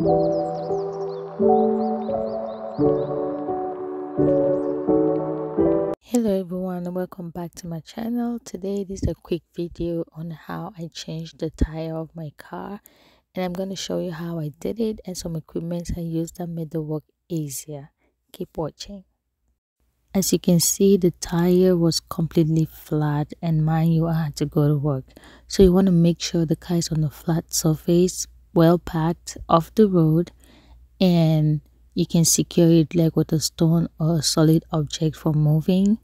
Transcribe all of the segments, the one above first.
Hello everyone and welcome back to my channel. Today this is a quick video on how I changed the tire of my car, and I'm going to show you how I did it and some equipment I used that made the work easier. Keep watching. As you can see, the tire was completely flat, and mind you, I had to go to work. So you want to make sure the car is on a flat surface, well packed off the road, and you can secure it like with a stone or a solid object for moving,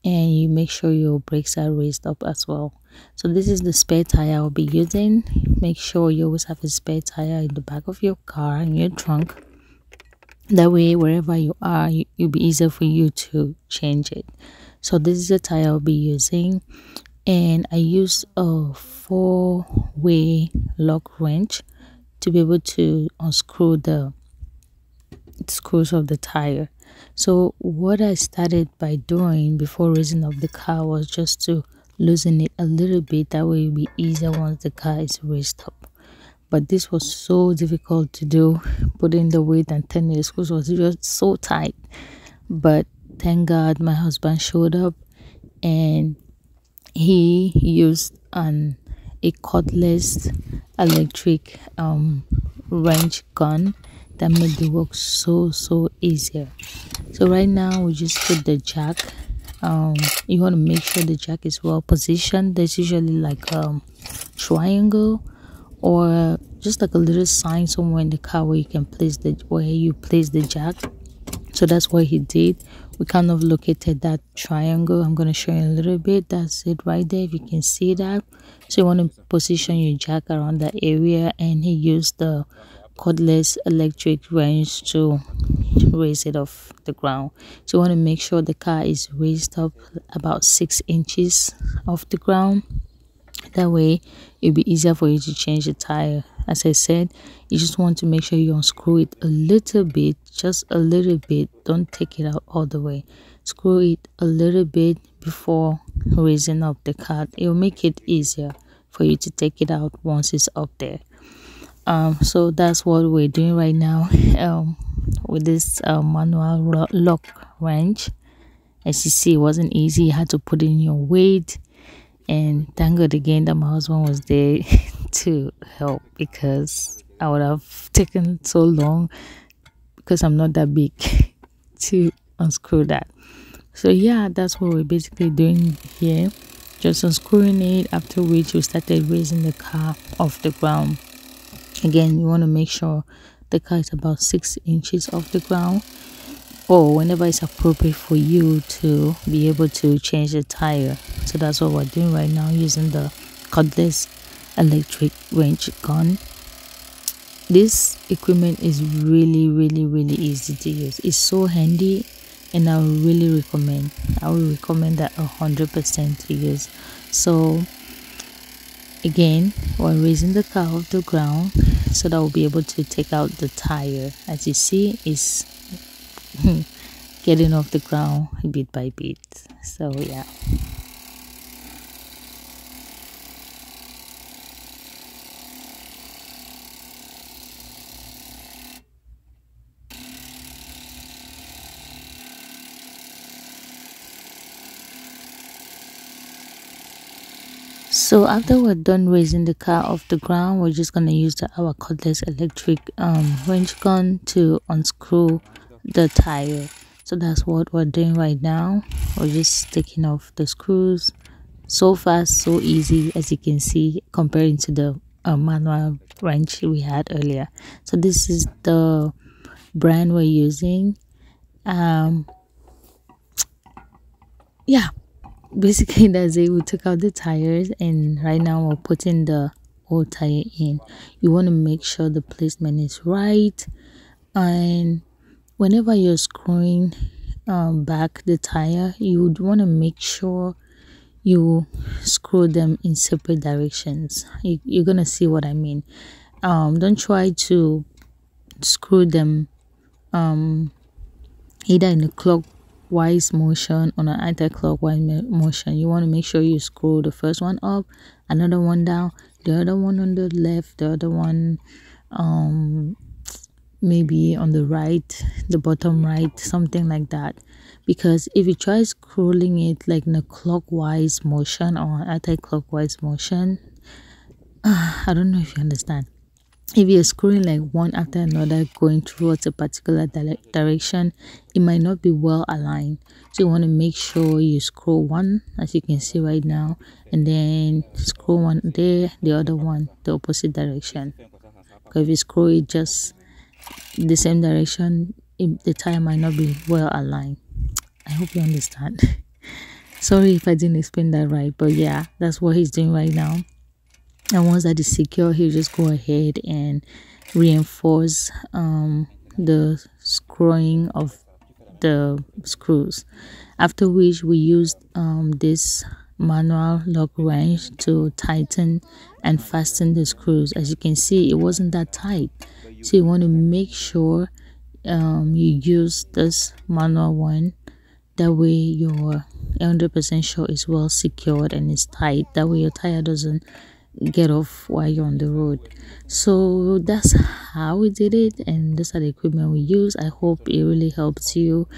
and you make sure your brakes are raised up as well. So this is the spare tire I'll be using. Make sure you always have a spare tire in the back of your car, in your trunk. That way wherever you are, it'll be easier for you to change it. So this is the tire I'll be using, and I use a 4-way lock wrench to be able to unscrew the screws of the tire. So what I started by doing before raising up the car was just to loosen it a little bit. That way it'll be easier once the car is raised up. But this was so difficult to do. Putting the weight and turning the screws was just so tight. But thank God my husband showed up, and he used a cordless electric wrench gun that made the work so easier. So right now we just put the jack. You want to make sure the jack is well positioned. There's usually like a triangle or just like a little sign somewhere in the car where you can place the jack. So that's what he did. We kind of located that triangle. I'm going to show you a little bit. That's it right there, if you can see that. So you want to position your jack around that area, and he used the cordless electric wrench to raise it off the ground. So you want to make sure the car is raised up about 6 inches off the ground. That way it'll be easier for you to change the tire. As I said, you just want to make sure you unscrew it a little bit, just a little bit. Don't take it out all the way. Screw it a little bit before raising up the car. It'll make it easier for you to take it out once it's up there. So that's what we're doing right now with this manual lock wrench. As you see, it wasn't easy. You had to put in your weight, and thank God again that my husband was there to help, because I would have taken so long because I'm not that big to unscrew that. So yeah, that's what we're basically doing here, just unscrewing it, after which we started raising the car off the ground. Again, you want to make sure the car is about 6 inches off the ground, or whenever it's appropriate for you to be able to change the tire. So that's what we're doing right now, using the cordless electric wrench gun. This equipment is really easy to use. It's so handy, and I would really recommend that 100% to use. So again, we're raising the car off the ground so that we'll be able to take out the tire. As you see, it's getting off the ground bit by bit. So yeah. So after we're done raising the car off the ground, we're just going to use our cordless electric wrench gun to unscrew the tire. So that's what we're doing right now. We're just taking off the screws. So fast, so easy, as you can see, comparing to the manual wrench we had earlier. So this is the brand we're using. Yeah, basically that's it. We took out the tires, and right now we're putting the old tire in. You want to make sure the placement is right, and whenever you're screwing back the tire, you would want to make sure you screw them in separate directions. You're gonna see what I mean. Don't try to screw them either in a clockwise motion or an anti-clockwise motion. You want to make sure you screw the first one up, another one down, the other one on the left, the other one maybe on the right, the bottom right, something like that. Because if you try scrolling it like in a clockwise motion or anti-clockwise motion, I don't know if you understand. If you're scrolling like one after another going towards a particular direction, it might not be well aligned. So you want to make sure you scroll one, as you can see right now, and then scroll one there, the other one the opposite direction. Because if you scroll it just the same direction, the tire might not be well aligned. I hope you understand. Sorry if I didn't explain that right, but yeah, that's what he's doing right now. And once that is secure, he'll just go ahead and reinforce the screwing of the screws, after which we used this manual lock wrench to tighten and fasten the screws. As you can see, it wasn't that tight, so you want to make sure you use this manual one. That way you're 100% sure it's well secured and it's tight. That way your tire doesn't get off while you're on the road. So that's how we did it, and these are the equipment we use. I hope it really helps you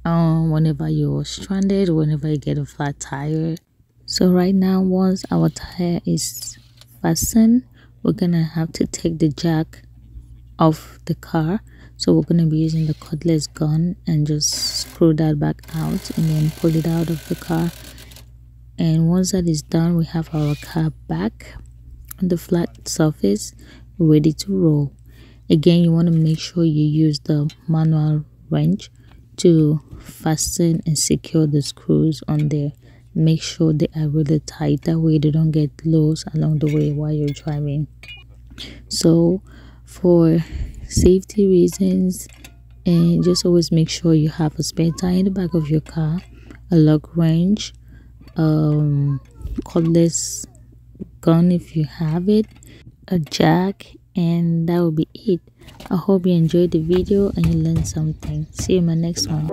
whenever you're stranded, whenever you get a flat tire. So right now, once our tire is fastened, we're gonna have to take the jack of the car. So we're going to be using the cordless gun and just screw that back out and then pull it out of the car. And once that is done, we have our car back on the flat surface, ready to roll. Again, you want to make sure you use the manual wrench to fasten and secure the screws on there. Make sure they are really tight, that way they don't get loose along the way while you're driving. So for safety reasons, and just always make sure you have a spare tire in the back of your car, a lock wrench, cordless gun if you have it, a jack, and that will be it. I hope you enjoyed the video and you learned something. See you in my next one.